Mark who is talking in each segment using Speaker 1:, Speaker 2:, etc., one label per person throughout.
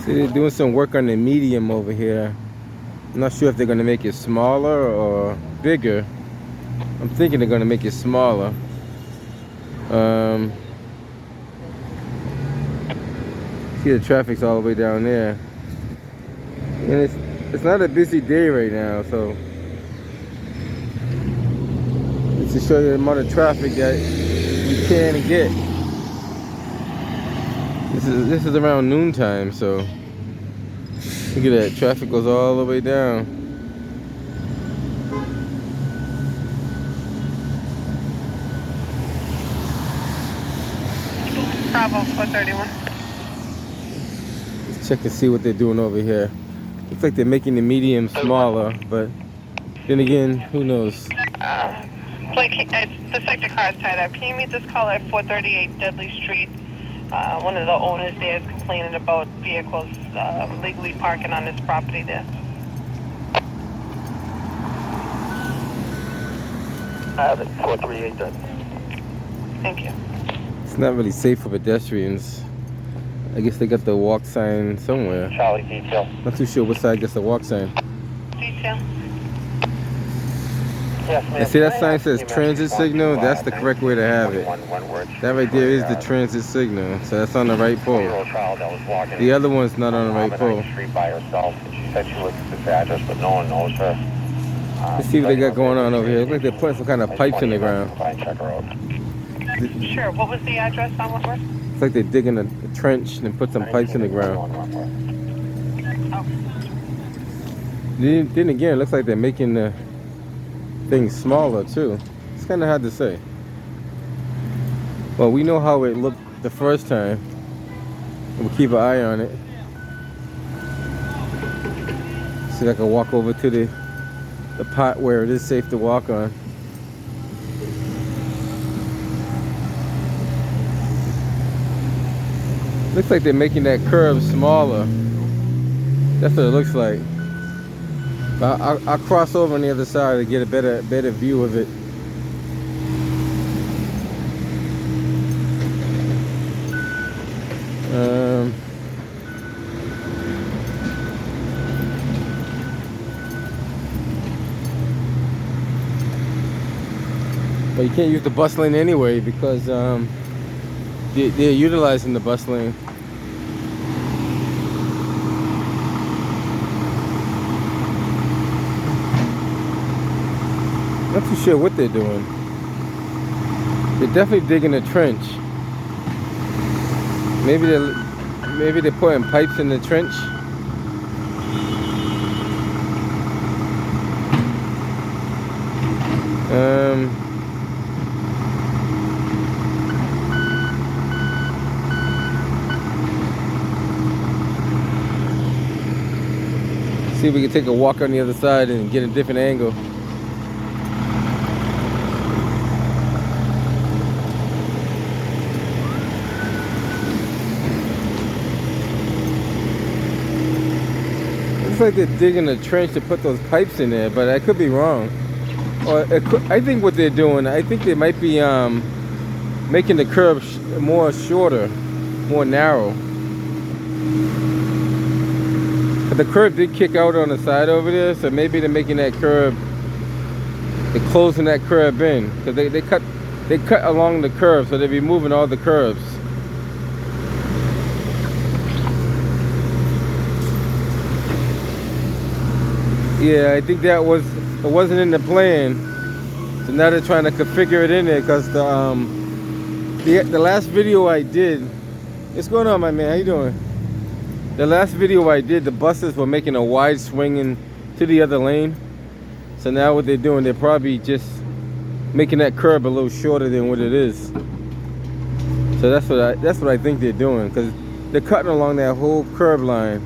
Speaker 1: See, they're doing some work on the medium over here. I'm not sure if they're gonna make it smaller or bigger. I'm thinking they're gonna make it smaller. See the traffic's all the way down there, and it's not a busy day right now, so it's to show you the amount of traffic that you can get. This is around noontime, so look at that, traffic goes all the way down.
Speaker 2: Bravo 431.
Speaker 1: Let's check and see what they're doing over here. Looks like they're making the medium smaller, but then again, who knows?
Speaker 2: Blake, the sector car is tied up. Can you meet this caller at 438 Dudley Street? One of the owners there is complaining about vehicles legally parking on his property there.
Speaker 3: 438 Dudley.
Speaker 2: Thank you.
Speaker 1: It's not really safe for pedestrians. I guess they got the walk sign somewhere.
Speaker 3: Charlie detail.
Speaker 1: Not too sure what side gets the walk sign.
Speaker 2: Detail.
Speaker 3: Yes, ma'am.
Speaker 1: And see that sign says transit signal? That's the correct way to have it. That right there is the transit signal. So that's on the right pole. The other one's not on the right pole.
Speaker 3: Street by herself. She said she looked at this address, but no one knows her.
Speaker 1: Let's see what they got going on over here. Looks like they're putting some kind of pipes in the ground.
Speaker 3: Check her out.
Speaker 2: Sure. What was the address on Woodward?
Speaker 1: It's like they're digging a trench and put some pipes in the ground.
Speaker 2: Oh.
Speaker 1: Then again, it looks like they're making the thing smaller too. It's kind of hard to say. Well, we know how it looked the first time. We'll keep an eye on it. See if I can walk over to the pot where it is safe to walk on. Looks like they're making that curve smaller. That's what it looks like. I'll cross over on the other side to get a better view of it. But you can't use the bus lane anyway because they're utilizing the bus lane. Not too sure what they're doing. They're definitely digging a trench. Maybe they're putting pipes in the trench. See if we can take a walk on the other side and get a different angle. Looks like they're digging a trench to put those pipes in there, but I could be wrong. Or I think what they're doing, I think they might be making the curb more shorter, more narrow. But the curb did kick out on the side over there, so maybe they're making that curb, they're closing that curb in, because they cut along the curb, so they're removing all the curbs. Yeah, I think it wasn't in the plan, so now they're trying to configure it in there, because the last video I did, what's going on, my man? How you doing? The last video I did, the buses were making a wide swing into the other lane. So now what they're doing, they're probably just making that curb a little shorter than what it is. So that's what I think they're doing, because they're cutting along that whole curb line,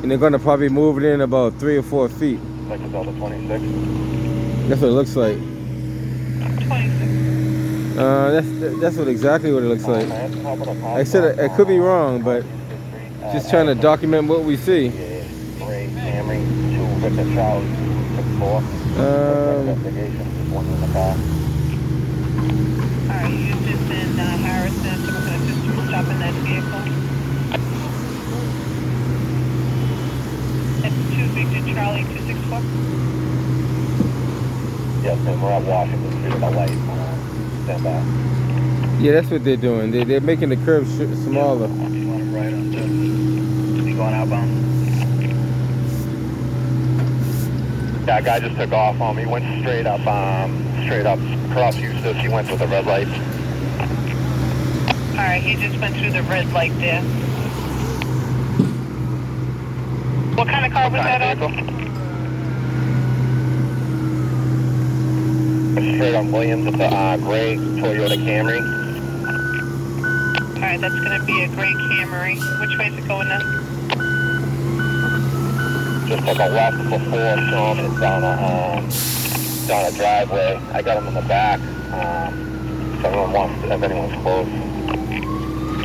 Speaker 1: and they're gonna probably move it in about 3 or 4 feet.
Speaker 3: Like about the 26.
Speaker 1: That's what it looks like.
Speaker 2: 26.
Speaker 1: That's exactly what it looks like. I said I could be wrong, but just trying to document what we see.
Speaker 3: Alright,
Speaker 2: you just in Harrison, so we're going to just stop in that vehicle.
Speaker 3: And we're at Washington Street at the light. Stand by.
Speaker 1: Yeah, that's what they're doing. They're making the curve smaller.
Speaker 3: You want him right on this? Is he going outbound? That guy just took off on me. He went straight up across Eustis. He went with the red light.
Speaker 2: Alright, he just went through the red light there. What kind of car was that on?
Speaker 3: Straight on Williams with the gray Toyota Camry.
Speaker 2: Alright, that's gonna be a gray Camry. Which way is it going now?
Speaker 3: Just took a left before Shawman down a driveway. I got him in the back. If anyone's close.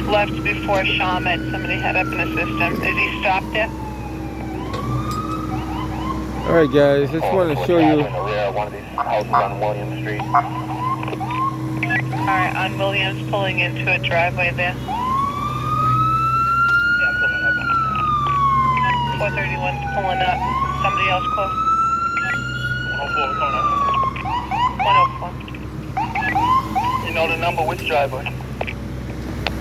Speaker 2: Left before Shawmut. Somebody had up in the system. Did he stop there?
Speaker 1: All right, guys, just wanted to show you.
Speaker 3: In the rear of one of these houses on William Street.
Speaker 2: Alright, on Williams pulling into a driveway there.
Speaker 3: Yeah, pulling up.
Speaker 2: 431's pulling up. Somebody else close?
Speaker 3: 104, coming up.
Speaker 2: 104.
Speaker 3: You know the number, which driveway?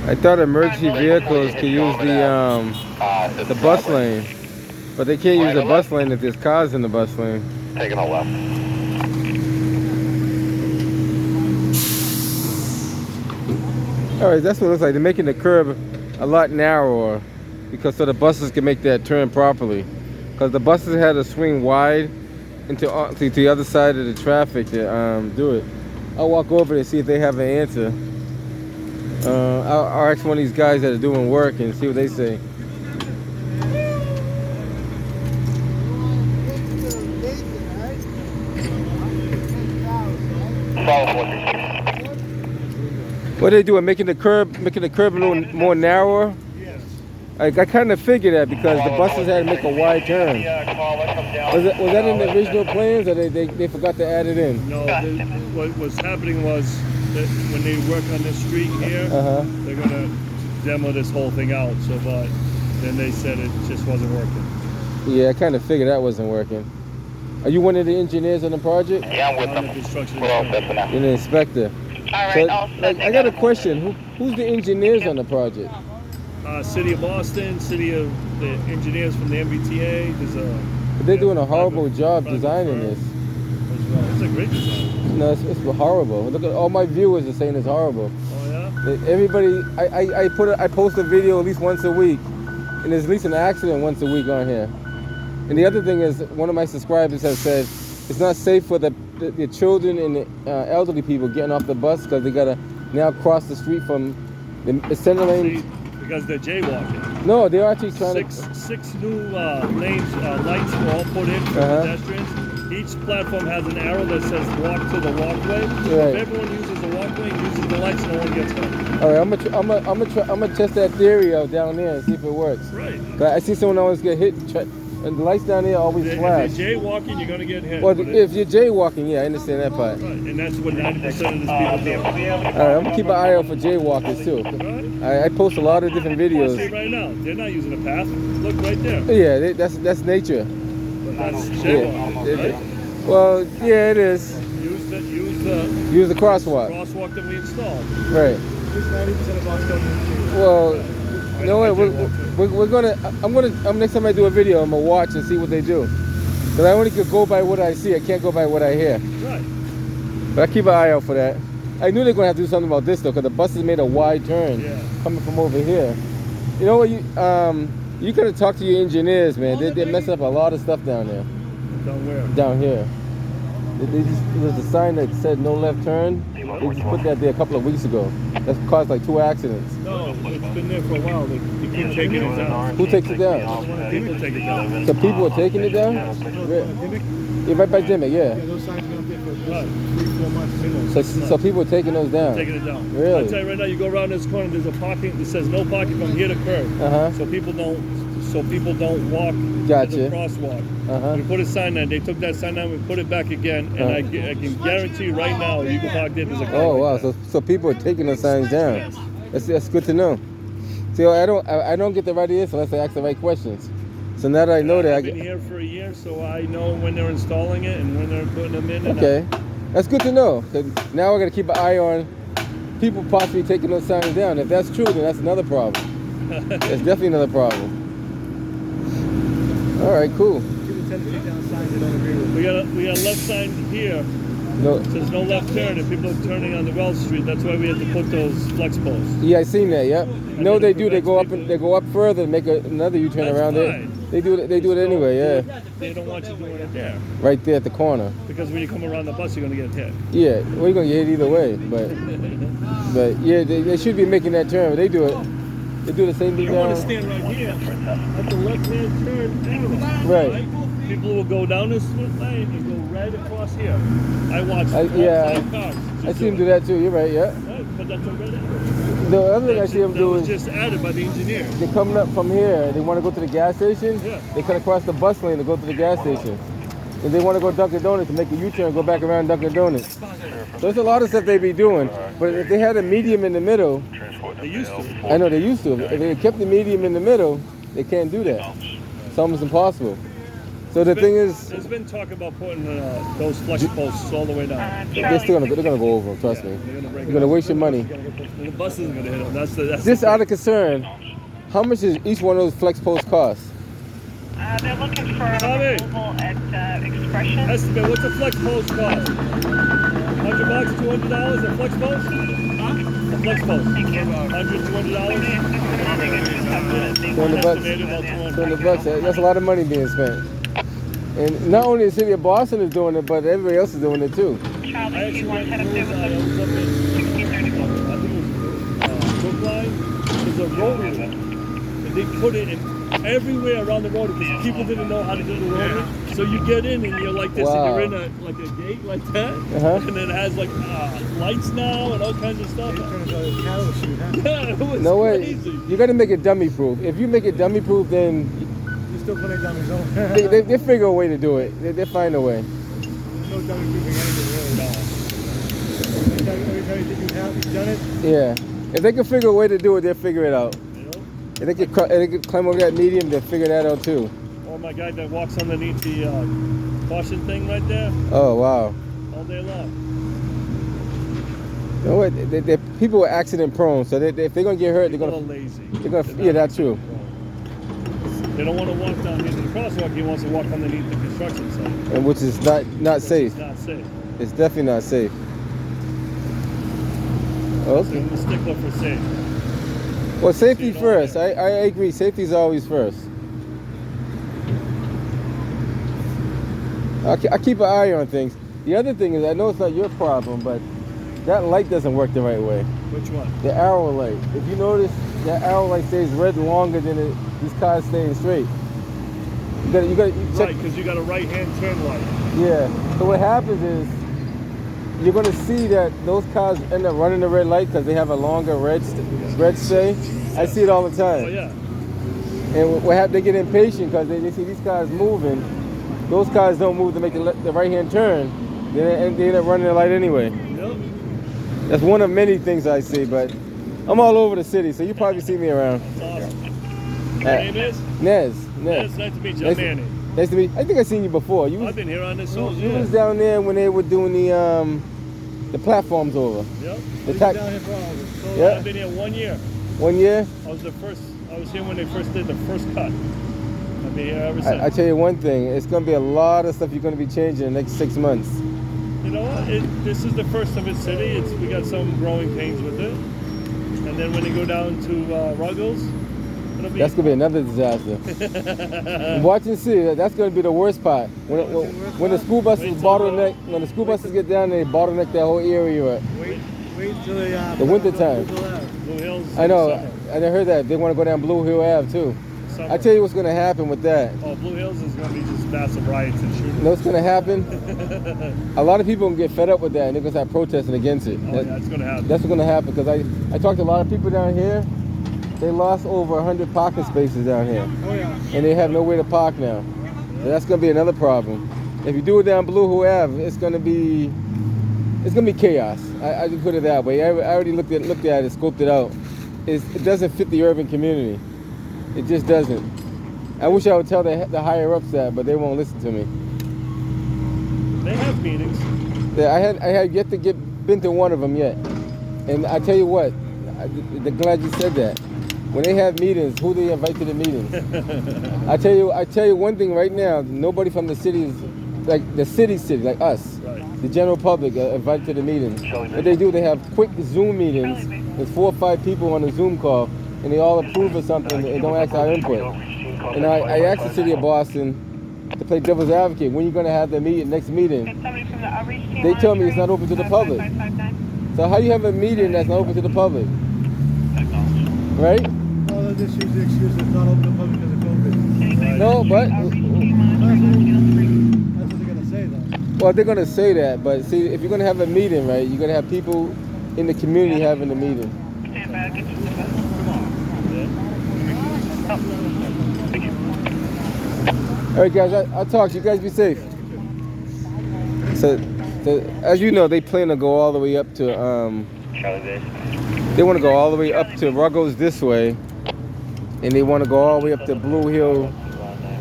Speaker 1: I thought emergency vehicles could use the bus lane, but they can't use the bus lane if there's cars in the bus lane.
Speaker 3: Taking a left.
Speaker 1: All right, that's what it looks like. They're making the curb a lot narrower because so the buses can make that turn properly. Because the buses had to swing wide into to the other side of the traffic to do it. I'll walk over and see if they have an answer. I'll ask one of these guys that are doing work and see what they say. What are they doing? Making the curb a little more narrower?
Speaker 4: Yes.
Speaker 1: I kind of figured that because the buses had to make a wide turn. Was that in the original plans, or they forgot to add it in?
Speaker 4: No, what was happening was that when they work on this street here, they're gonna demo this whole thing out. So, but then they said it just wasn't working.
Speaker 1: Yeah, I kind of figured that wasn't working. Are you one of the engineers on the project?
Speaker 3: Yeah, I'm with
Speaker 4: On the
Speaker 3: them.
Speaker 4: construction
Speaker 3: We're all
Speaker 4: inspector.
Speaker 3: set for now.
Speaker 1: You're the inspector.
Speaker 2: Alright,
Speaker 1: So,
Speaker 2: all set.
Speaker 1: I got a question. Who's the engineers on the project?
Speaker 4: City of Boston, the engineers from the MBTA.
Speaker 1: They're doing a horrible job designing this.
Speaker 4: It's a great design.
Speaker 1: No, it's horrible. Look at all my viewers are saying it's horrible.
Speaker 4: Oh yeah.
Speaker 1: Everybody, I post a video at least once a week, and there's at least an accident once a week on here. And the other thing is, one of my subscribers has said it's not safe for the children and the elderly people getting off the bus because they gotta now cross the street from the center lane.
Speaker 4: Because they're jaywalking.
Speaker 1: No, they're actually trying
Speaker 4: Six new lanes, lights were all put in for pedestrians. Each platform has an arrow that says walk to the walkway. So
Speaker 1: Right.
Speaker 4: if everyone uses the walkway and uses the lights, no one gets hurt.
Speaker 1: All right, I'm gonna test that theory out down there and see if it works.
Speaker 4: Right.
Speaker 1: 'Cause I see someone always get hit, and the lights down there always flash.
Speaker 4: If you're jaywalking, you're gonna get hit.
Speaker 1: Well,
Speaker 4: But
Speaker 1: if you're jaywalking, yeah, I understand that part.
Speaker 4: right, and that's what 90% of these people do.
Speaker 1: All right, I'm gonna keep an eye out for jaywalkers too. I post a lot of different
Speaker 4: See
Speaker 1: videos.
Speaker 4: right now, they're not using a path. Look right there.
Speaker 1: Yeah, that's nature.
Speaker 4: But that's
Speaker 1: Yeah.
Speaker 4: jaywalking, right?
Speaker 1: Well, yeah, it is.
Speaker 4: Use the
Speaker 1: Use the crosswalk.
Speaker 4: crosswalk that we installed.
Speaker 1: Right.
Speaker 4: 90% of Boston.
Speaker 1: Well, you know what? We're gonna. Next time I do a video, I'm gonna watch and see what they do. But I only could go by what I see. I can't go by what I hear.
Speaker 4: Right.
Speaker 1: But I keep an eye out for that. I knew they were gonna have to do something about this though, because the buses made a wide turn coming from over here. You know what? You gotta talk to your engineers, man. They're messing up a lot of stuff down there.
Speaker 4: Down where?
Speaker 1: Down here. There was a sign that said no left turn. They just put that there a couple of weeks ago. That's caused like 2 accidents.
Speaker 4: No, it's been there for a while. They keep taking it down.
Speaker 1: Who takes it down?
Speaker 4: People take it down.
Speaker 1: So people are taking it down? Yeah, right by Dimmick, yeah.
Speaker 4: Those signs have been up there for 3-4 months.
Speaker 1: So people are taking those down.
Speaker 4: Taking it down.
Speaker 1: Really?
Speaker 4: I'll tell you right now, you go around this corner, there's a parking that says no parking from here to curb. So people don't walk to
Speaker 1: Gotcha.
Speaker 4: the crosswalk. We put a sign there. They took that sign down. We put it back again, and I can guarantee you right now, you can park there. There's a car.
Speaker 1: Oh
Speaker 4: right
Speaker 1: wow! So people are taking the signs down. That's good to know. See, I don't get the right answer unless I ask the right questions. So now that I know that,
Speaker 4: I've been here for a year, so I know when they're installing it and when they're putting them in.
Speaker 1: Okay. That's good to know. 'Cause now I got to keep an eye on people possibly taking those signs down. If that's true, then that's another problem. That's definitely another problem. All right, cool.
Speaker 5: People tend to take down signs they don't agree with.
Speaker 4: We got a left sign here.
Speaker 1: No,
Speaker 4: It says no left turn if people are turning on the Wells Street. That's why we have to put those flex posts.
Speaker 1: yeah, I seen that. Yeah. No, they do. They go up and they go up further and make another U-turn
Speaker 4: That's
Speaker 1: around there.
Speaker 4: fine.
Speaker 1: They do it. They do it anyway. Yeah,
Speaker 4: They don't want you doing it there
Speaker 1: right there at the corner.
Speaker 4: because when you come around the bus, you're gonna get hit.
Speaker 1: Yeah, well, you're gonna get hit either way. But yeah, they should be making that turn. But they do it. They do the same thing
Speaker 4: You want
Speaker 1: down.
Speaker 4: to stand right here at the left-hand turn arrow.
Speaker 1: Right.
Speaker 4: People will go down this split lane and go right across here. I watched
Speaker 1: yeah,
Speaker 4: 5 cars.
Speaker 1: I see them do that too. You're right. Yeah.
Speaker 4: Right, but that's a red arrow.
Speaker 1: The other thing I see them
Speaker 4: That
Speaker 1: do
Speaker 4: was
Speaker 1: is
Speaker 4: just added by the engineers.
Speaker 1: they're coming up from here. They want to go to the gas station.
Speaker 4: Yeah.
Speaker 1: They cut across the bus lane to go to the gas station. And they want to go Dunkin' Donuts to make a U-turn and go back around Dunkin' Donuts. So there's a lot of stuff they be doing. But if they had a medium in the middle,
Speaker 4: They used to.
Speaker 1: I know they used to. If they kept the medium in the middle, they can't do that. It's almost impossible. So the thing is,
Speaker 4: There's been talk about putting those flex posts all the way down.
Speaker 1: they're still gonna go over them. Trust me. You're gonna waste your money.
Speaker 4: And the bus isn't gonna hit them. That's
Speaker 1: Just out of concern, how much does each one of those flex posts cost?
Speaker 2: They're looking for
Speaker 4: Tommy.
Speaker 2: approval at Expression.
Speaker 4: Estimate, what's a flex post cost? $100, $200 a flex post? A flex post.
Speaker 2: Thank you.
Speaker 4: $100, $200?
Speaker 1: $200.
Speaker 4: Estimated about
Speaker 1: $200. That's a lot of money being spent. And not only the city of Boston is doing it, but everybody else is doing it too.
Speaker 4: I
Speaker 2: Charlie,
Speaker 4: actually
Speaker 2: P1,
Speaker 4: went
Speaker 2: head up
Speaker 4: through,
Speaker 2: there
Speaker 4: I
Speaker 2: with
Speaker 4: was up in,
Speaker 2: 1634.
Speaker 4: I think it was Brookline. There's a rotary. And they put it in everywhere around the road because people didn't know how to do the rotary. So you get in and you're like this,
Speaker 1: Wow.
Speaker 4: and you're in like a gate like that,
Speaker 1: Uh-huh.
Speaker 4: and it has like lights now and all kinds of stuff.
Speaker 5: It turns out it's cattle shoot, huh?
Speaker 4: Yeah, it was
Speaker 1: No way.
Speaker 4: crazy.
Speaker 1: You got to make it dummy proof. If you make it dummy proof, then
Speaker 5: You still put it down the zone.
Speaker 1: they figure a way to do it. They find a way.
Speaker 5: There's no dummy proofing anything really.
Speaker 4: No.
Speaker 5: Every time you think you've done it,
Speaker 1: Yeah. If they can figure a way to do it, they'll figure it out.
Speaker 4: You know?
Speaker 1: If they can climb over that medium, they'll figure that out too.
Speaker 4: Or my guy that walks underneath the caution thing right there
Speaker 1: Oh wow.
Speaker 4: all day long.
Speaker 1: You know what? People are accident prone, so if they're gonna get hurt, they're
Speaker 4: People are
Speaker 1: gonna.
Speaker 4: lazy.
Speaker 1: Yeah, that's true.
Speaker 4: They don't want to walk down into the crosswalk. He wants to walk underneath the construction site.
Speaker 1: And which is not safe.
Speaker 4: It's not safe.
Speaker 1: It's definitely not safe.
Speaker 4: So
Speaker 1: Okay.
Speaker 4: I'm a stickler for safe.
Speaker 1: Well, safety first. I agree. Safety is always first. I keep an eye on things. The other thing is, I know it's not your problem, but that light doesn't work the right way.
Speaker 4: Which one?
Speaker 1: The arrow light. If you notice, that arrow light stays red longer than these cars staying straight. You gotta check.
Speaker 4: Right, because you got a right-hand turn light.
Speaker 1: Yeah. So what happens is, you're gonna see that those cars end up running the red light because they have a longer red stay. I see it all the time.
Speaker 4: Oh yeah.
Speaker 1: And they get impatient because they see these cars moving. Those cars don't move to make the right-hand turn. They end up running the light anyway.
Speaker 4: Yep.
Speaker 1: That's one of many things I see, but I'm all over the city, so you probably see me around.
Speaker 4: That's awesome. Your name is?
Speaker 1: Nez.
Speaker 4: Yes, nice to meet you.
Speaker 1: Nice
Speaker 4: I'm Manny.
Speaker 1: Nice to meet you. I think I've seen you before.
Speaker 4: I've been here on this whole
Speaker 1: You
Speaker 4: year.
Speaker 1: was down there when they were doing the platforms over.
Speaker 4: Yep.
Speaker 1: The
Speaker 5: you're
Speaker 1: tax,
Speaker 5: down here for all of it.
Speaker 4: So
Speaker 1: Yeah.
Speaker 4: I've been here 1 year.
Speaker 1: 1 year.
Speaker 4: I was here when they first did the first cut. I've been here ever since.
Speaker 1: I tell you one thing, it's going to be a lot of stuff you're going to be changing in the next 6 months.
Speaker 4: You know what? This is the first of its city. We got some growing pains with it. And then when they go down to Ruggles, it'll be...
Speaker 1: That's going to be another disaster. Watch and see, that's going to be the worst part. When the school buses when the school buses get down, they bottleneck that whole area.
Speaker 5: Wait until
Speaker 1: The winter time.
Speaker 4: Blue Hills.
Speaker 1: I know,
Speaker 4: Summer.
Speaker 1: I heard that. They want to go down Blue Hill Ave too.
Speaker 4: Summer.
Speaker 1: I tell you what's going to happen with that.
Speaker 4: Oh, Blue Hills is going to be just massive riots and shooting.
Speaker 1: You know what's going to happen? A lot of people can get fed up with that and they're going to start protesting against it.
Speaker 4: Oh, yeah, it's going to happen.
Speaker 1: That's what's going to happen because I talked to a lot of people down here. They lost over 100 parking spaces down here.
Speaker 5: Oh yeah.
Speaker 1: And they have nowhere to park now. So that's going to be another problem. If you do it down Blue Hill Ave, it's going to be chaos. I just put it that way. I already looked at it, scoped it out. It doesn't fit the urban community. It just doesn't. I wish I would tell the higher ups that, but they won't listen to me.
Speaker 4: They have meetings.
Speaker 1: Yeah, I had yet to been to one of them yet. And I tell you what, I'm glad you said that. When they have meetings, who they invite to the meetings? I tell you one thing right now. Nobody from the city is like the city, like us,
Speaker 4: Right.
Speaker 1: the general public, invited to the meetings. What they do, they have quick Zoom meetings. There's 4 or 5 people on a Zoom call, and they all approve of something and don't ask our input. And I asked the city of Boston to play devil's advocate. When are you going to have the next meeting?
Speaker 2: Somebody from the outreach team.
Speaker 1: They tell me it's not open to the public.
Speaker 2: 5559.
Speaker 1: So how you have a meeting that's not open to the public? Right?
Speaker 5: Well, they'll just use the excuse it's not open to the public because of COVID.
Speaker 1: No, but
Speaker 5: That's what they're gonna say though.
Speaker 1: well, they're gonna say that. But see, if you're gonna have a meeting, right, you're gonna have people in the community having the meeting.
Speaker 2: Stand by, I'll get you the bus.
Speaker 1: All right, guys, I'll talk to you. Guys, be safe. So, as you know, they plan to go all the way up to
Speaker 3: Charlie Base.
Speaker 1: They want to go all the way up to Ruggles this way, and they want to go all the way up to Blue Hill,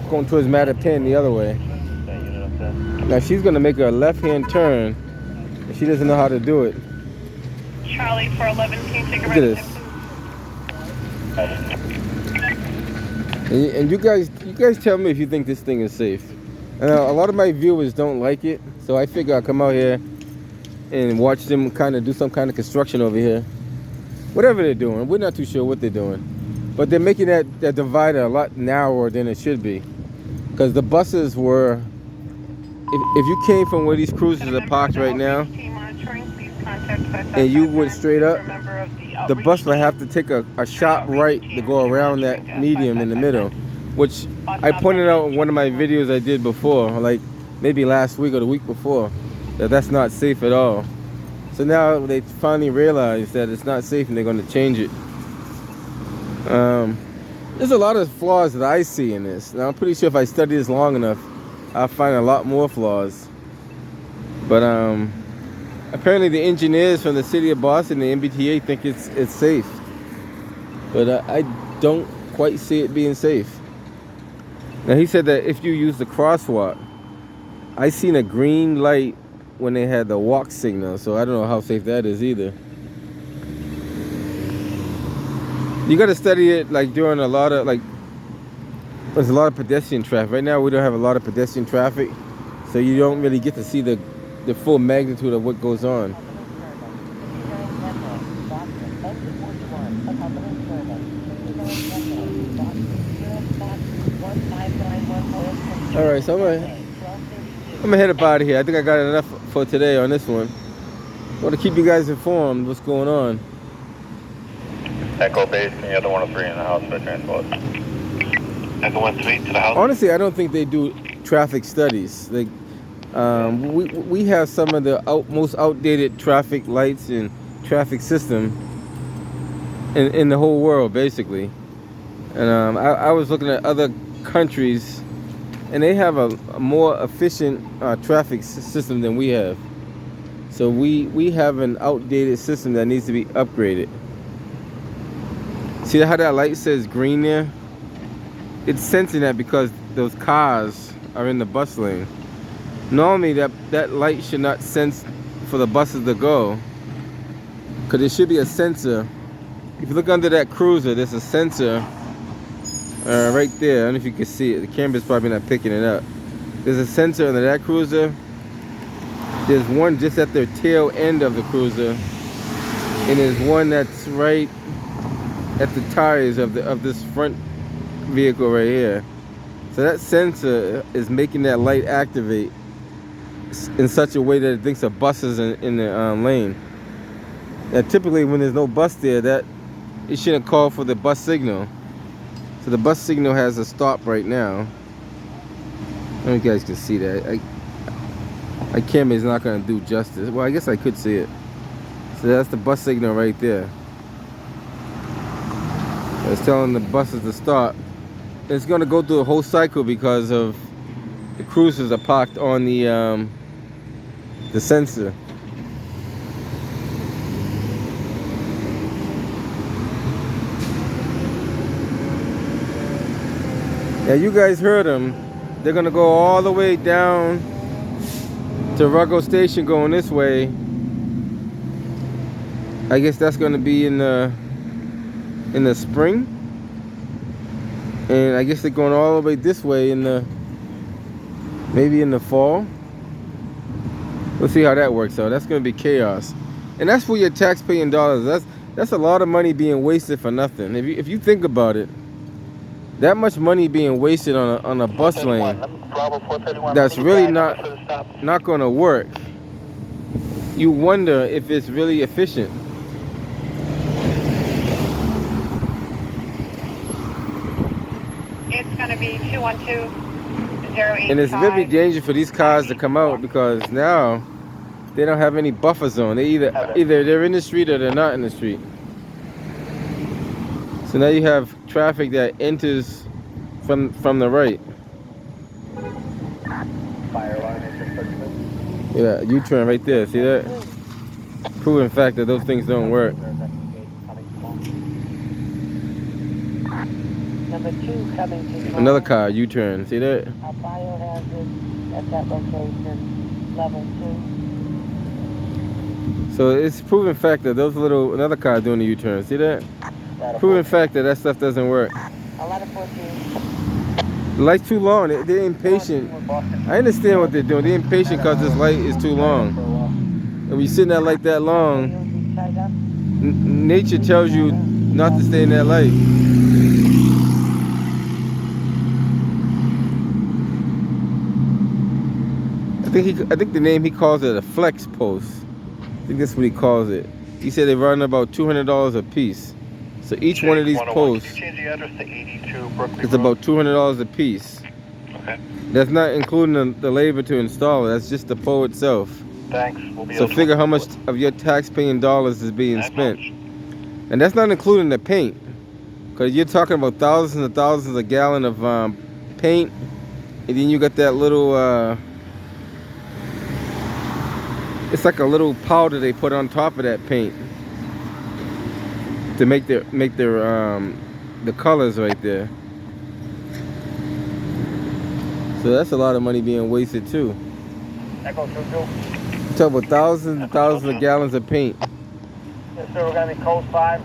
Speaker 1: going towards Mattapan the other way. Now she's going to make a left-hand turn, and she doesn't know how to do it.
Speaker 2: Charlie for 11, can you take a
Speaker 1: Look at
Speaker 2: right?
Speaker 1: this. And you guys tell me if you think this thing is safe. And a lot of my viewers don't like it, so I figure I'll come out here and watch them kind of do some kind of construction over here. Whatever they're doing, we're not too sure what they're doing. But they're making that divider a lot narrower than it should be. Because the buses were, if you came from where these cruisers are parked right now, and you went straight up, the bus would have to take a sharp right to go around that medium in the middle. Which I pointed out in one of my videos I did before, like maybe last week or the week before, that that's not safe at all. So now they finally realize that it's not safe and they're going to change it. There's a lot of flaws that I see in this. Now I'm pretty sure if I study this long enough, I'll find a lot more flaws. But apparently the engineers from the city of Boston, the MBTA, think it's safe. But I don't quite see it being safe. Now he said that if you use the crosswalk, I seen a green light when they had the walk signal, so I don't know how safe that is either. You got to study it like during a lot of there's a lot of pedestrian traffic. Right now we don't have a lot of pedestrian traffic, so you don't really get to see the full magnitude of what goes on. All right, so I'm gonna head up out of here. I think I got enough for today on this one. I want to keep you guys informed what's going on.
Speaker 3: Echo Base, and the other 103 in the house for transport. Echo 103 to the house.
Speaker 1: Honestly, I don't think they do traffic studies. Like, we have some of the most outdated traffic lights and traffic system in the whole world, basically. And I was looking at other countries, and they have a more efficient traffic system than we have. So we have an outdated system that needs to be upgraded. See how that light says green there? It's sensing that because those cars are in the bus lane. Normally that light should not sense for the buses to go, because there should be a sensor. If you look under that cruiser, there's a sensor right there. I don't know if you can see it. The camera's probably not picking it up. There's a sensor under that cruiser. There's one just at the tail end of the cruiser, and there's one that's right at the tires of this front vehicle right here. So that sensor is making that light activate in such a way that it thinks a bus is in the lane. Now typically when there's no bus there, that it shouldn't call for the bus signal. So the bus signal has a stop right now. I don't know if you guys can see that. My camera is not going to do justice. Well, I guess I could see it. So that's the bus signal right there. It's telling the buses to stop. It's going to go through the whole cycle because of the cruisers are parked on the sensor. Yeah, you guys heard them. They're going to go all the way down to Ruggo Station going this way. I guess that's gonna be in the spring. And I guess they're going all the way this way in the, maybe in the fall. We'll see how that works out. That's gonna be chaos. And that's for your tax-paying dollars. That's a lot of money being wasted for nothing. If you think about it, that much money being wasted on a bus lane, that's really not gonna work. You wonder if it's really efficient.
Speaker 2: It's going to be 212-085.
Speaker 1: And it's very dangerous for these cars to come out because now they don't have any buffer zone. They either they're in the street or they're not in the street. So now you have traffic that enters from the right.
Speaker 3: Fire alarm is just 30 minutes.
Speaker 1: Yeah, U-turn right there. See that? Proven fact that those things don't work.
Speaker 6: Number 2 coming to
Speaker 1: Another car, U-turn. See that?
Speaker 6: A biohazard at that location, level 2.
Speaker 1: So it's proven fact that another car doing the U-turn. See that? Proven fact that stuff doesn't work.
Speaker 6: 1114.
Speaker 1: The light's too long. They're impatient. I understand what they're doing. They're impatient because this light is too long. And when you sit in that light that long, nature tells you not to stay in that light. I think the name he calls it a flex post. I think that's what he calls it. He said they run about $200 a piece. So each one of these posts
Speaker 3: Change the address to 82 Brooklyn
Speaker 1: is about $200 a piece.
Speaker 3: Okay.
Speaker 1: That's not including the labor to install it. That's just the pole itself.
Speaker 3: Thanks. We'll be
Speaker 1: So figure how much of your tax-paying dollars is being spent. And that's not including the paint. Because you're talking about thousands and thousands of gallons of paint. And then you got that little, it's like a little powder they put on top of that paint to make the colors right there. So that's a lot of money being wasted too.
Speaker 5: Echo 22.
Speaker 1: Talk about thousands and thousands of gallons of paint.
Speaker 5: Yes, sir, we're going to be Code 5,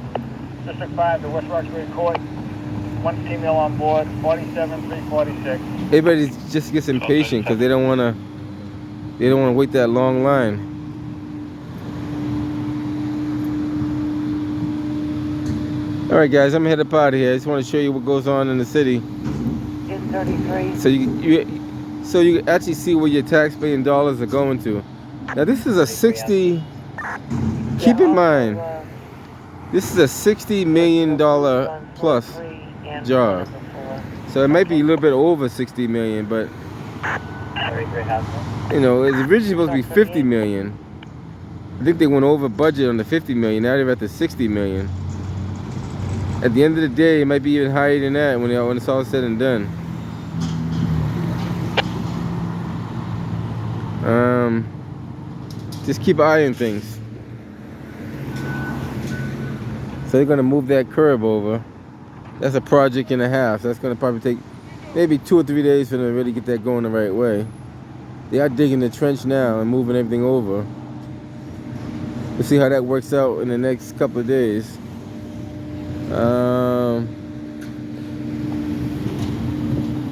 Speaker 5: District 5, the West Roxbury Court. One female on board, 47346.
Speaker 1: Everybody just gets impatient because they don't want to wait that long line. All right, guys, I'm headed up out of here. I just want to show you what goes on in the city,
Speaker 6: 1033.
Speaker 1: so you actually see where your tax-paying dollars are going to. Now, this is a 60. Keep in mind, this is a $60 million plus job. So it might be a little bit over 60 million, but you know, it's originally supposed to be 50 million. I think they went over budget on the 50 million. Now they're at the 60 million. At the end of the day, it might be even higher than that when it's all said and done. Just keep an eye on things. So they're gonna move that curb over. That's a project and a half. So that's gonna probably take maybe 2 or 3 days for them to really get that going the right way. They are digging the trench now and moving everything over. We'll see how that works out in the next couple of days.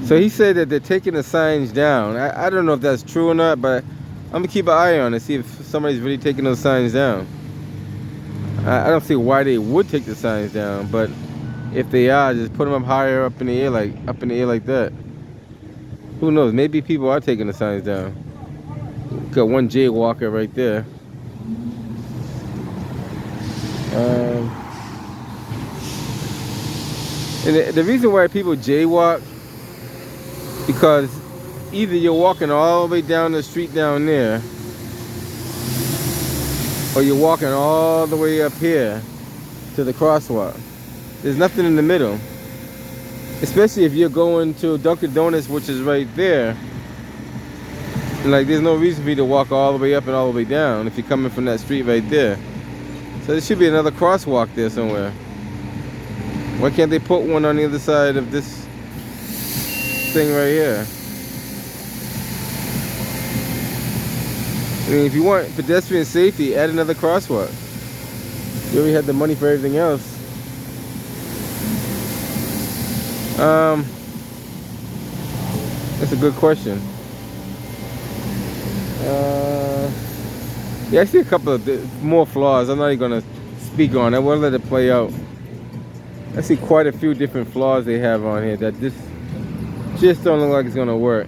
Speaker 1: So he said that they're taking the signs down. I don't know if that's true or not, but I'm gonna keep an eye on it, see if somebody's really taking those signs down. I don't see why they would take the signs down, but if they are, just put them up higher up in the air like that. Who knows? Maybe people are taking the signs down. Got one jaywalker right there. And the reason why people jaywalk, because either you're walking all the way down the street down there, or you're walking all the way up here to the crosswalk. There's nothing in the middle. Especially if you're going to Dunkin' Donuts, which is right there. Like, there's no reason for you to walk all the way up and all the way down if you're coming from that street right there. So there should be another crosswalk there somewhere. Why can't they put one on the other side of this thing right here? I mean, if you want pedestrian safety, add another crosswalk. You already had the money for everything else. That's a good question. Yeah, I see a couple of more flaws. I'm not even gonna speak on it. We'll let it play out. I see quite a few different flaws they have on here that just don't look like it's gonna work.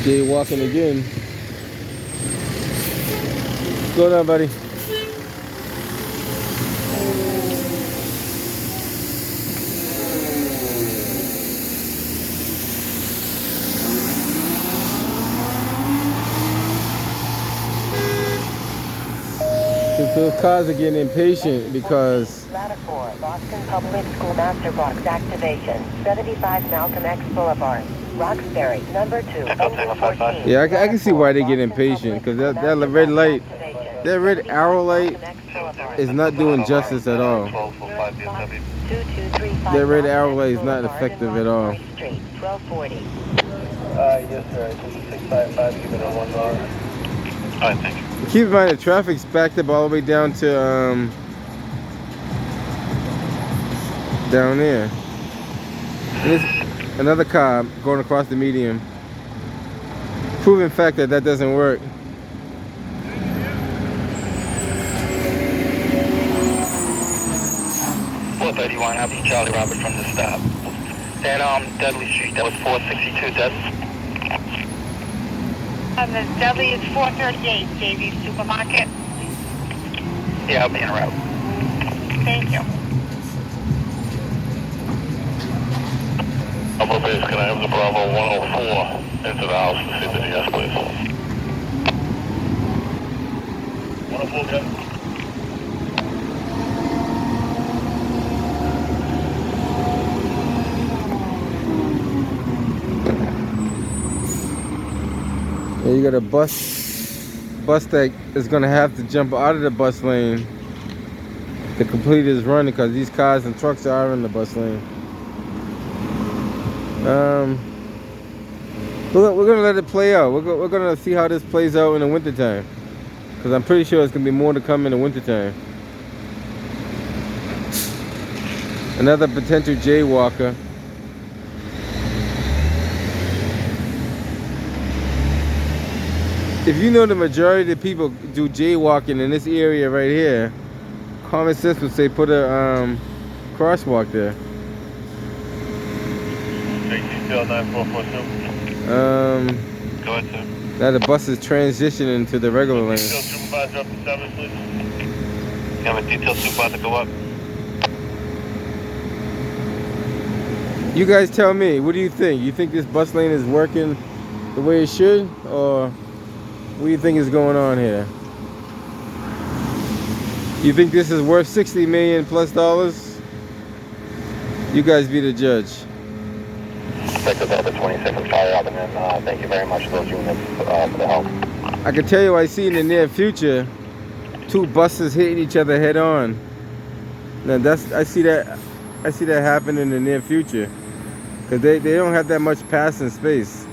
Speaker 1: Jaywalking again. What's going on, buddy? Those cars are getting impatient because
Speaker 6: Ladder 4, Boston Public School Master Box activation, 75 Malcolm X Boulevard, Roxbury, number 2, engine 14.
Speaker 1: yeah, I can see why they get impatient because that red light, that red arrow light is not doing justice at all. That red arrow light is not effective at all.
Speaker 6: 1240.
Speaker 5: Yes, sir. 655, give it a 1 hour.
Speaker 3: Alright, thank you.
Speaker 1: Keep in mind the traffic's backed up all the way down to down there. And there's another car going across the median. Proven fact that that doesn't work.
Speaker 3: .431 after Charlie Robert from the stop. That Dudley Street, that was 462 Dudley.
Speaker 2: The deli is 438, JV Supermarket.
Speaker 3: Yeah, I'll be en route.
Speaker 2: Thank you.
Speaker 3: Upper base, can I have the Bravo 104 into the house to see the yes, please? 104, good.
Speaker 1: And you got a bus that is gonna have to jump out of the bus lane to complete his run because these cars and trucks are in the bus lane. We're gonna let it play out. We're gonna see how this plays out in the wintertime, because I'm pretty sure it's gonna be more to come in the wintertime. Another potential jaywalker. If you know the majority of the people do jaywalking in this area right here, common sense would say put a crosswalk there.
Speaker 3: Detail 9442. Go ahead, sir.
Speaker 1: Now the bus is transitioning to the regular lane.
Speaker 3: Detail supervisor up to 7, please. You have a detail supervisor go up.
Speaker 1: You guys tell me, what do you think? You think this bus lane is working the way it should, or what do you think is going on here? You think this is worth $60 million plus? You guys be the judge.
Speaker 3: Sector Delta 27 fire up, and then thank you very much to those units for the help.
Speaker 1: I can tell you I see in the near future 2 buses hitting each other head on. Now I see that happen in the near future, because they don't have that much passing space.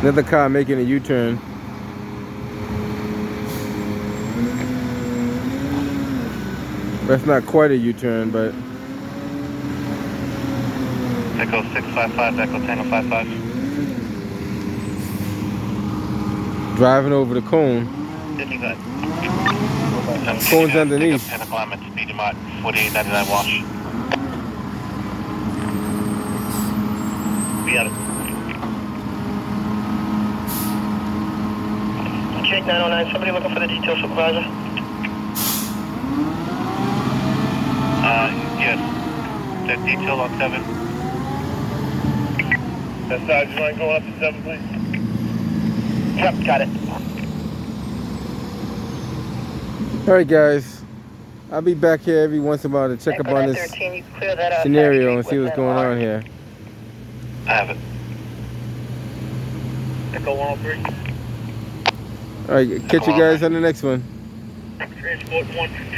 Speaker 1: Another car making a U-turn. That's not quite a U-turn, but
Speaker 3: Echo 655, Echo 1055.
Speaker 1: driving over the cone. Cone's underneath.
Speaker 3: 10 alignment, speed him out, 4899 wash. We got it.
Speaker 5: Jake 909, somebody looking for the detail supervisor?
Speaker 3: Yes. That detail on 7. That side, you mind going up to 7, please?
Speaker 5: Yep, got it.
Speaker 1: Alright guys, I'll be back here every once in a while to check up on this scenario and see what's going on here.
Speaker 3: I have it.
Speaker 5: Echo 103.
Speaker 1: All right, catch you guys on the next one.
Speaker 5: Transport 1.